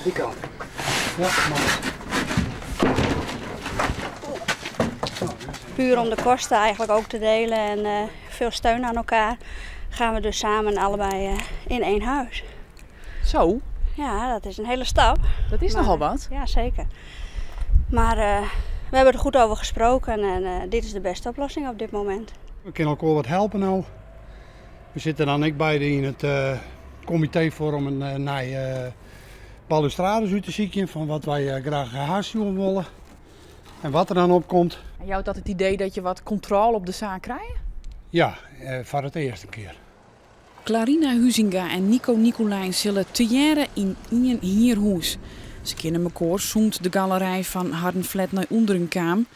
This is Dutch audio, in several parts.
Die kant. Ja, maar. Puur om de kosten eigenlijk ook te delen en veel steun aan elkaar, gaan we dus samen allebei in één huis. Zo, Ja, dat is een hele stap. dat is nogal wat. Ja, zeker. Maar we hebben er goed over gesproken en dit is de beste oplossing op dit moment. We kunnen elkaar wat helpen nou. We zitten dan ook beide in het comité voor om een nieuwe balustrades uit te zoeken van wat wij graag haast willen. En wat er dan opkomt, En jou had dat het idee dat je wat controle op de zaak krijgt? ja, voor het eerste keer. Clarina Huizinga en Nico Nicolijn zullen te jaren in een hierhuis. Ze kennen elkaar zoent de galerij van Hardenflat naar Onderenkaam.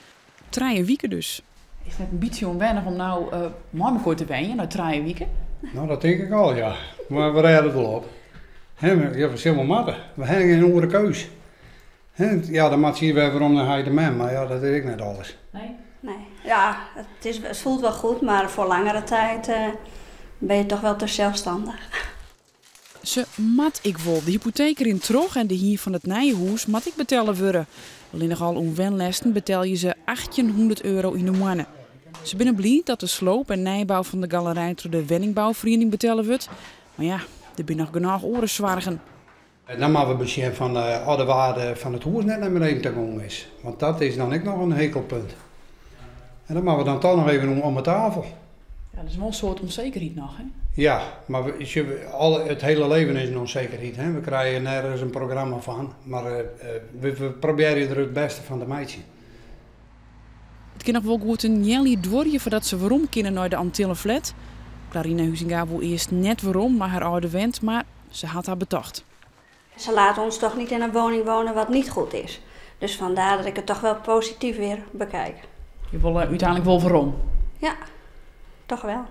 3 weken dus. Is het een beetje onwennig om nou met elkaar te wennen, na 3 weken? Nou, dat denk ik al, ja. Maar we rijden wel op. Ja, we zijn wel matten. We hebben geen andere keus. Ja, dan moet je weer waarom naar de man, maar ja, dat weet ik net alles. Nee. Nee. Ja, het voelt wel goed, maar voor langere tijd ben je toch wel te zelfstandig. Ze mat ik wel. De hypotheek erin terug en de hier van het nijenhuis mat ik betalen worden. Alleen nogal om wenlesten betaal je ze €1800 in de maand. Ze binnen blij dat de sloop en nijbouw van de galerij door de Wenningbouwvereniging betalen wordt. Maar ja, er zijn nog genoeg oorenzwargen. En dan moeten we beseffen van de waarde van het huis net naar beneden te gaan is. Want dat is dan ook nog een hekelpunt. En dan moeten we dan toch nog even om de tafel. Ja, dat is wel een soort onzekerheid nog, hè? Ja, maar het hele leven is een onzekerheid. Hè? We krijgen nergens een programma van. Maar we proberen er het beste van de meidje. Het kan nog wel goed een jelly dwarje voordat ze waarom kunnen naar de Antillenflat. Clarina Huizinga wil eerst net waarom, maar haar oude wend, maar ze had haar betocht. Ze laten ons toch niet in een woning wonen wat niet goed is. Dus vandaar dat ik het toch wel positief weer bekijk. Je wil uiteindelijk wel waarom. Ja, toch wel.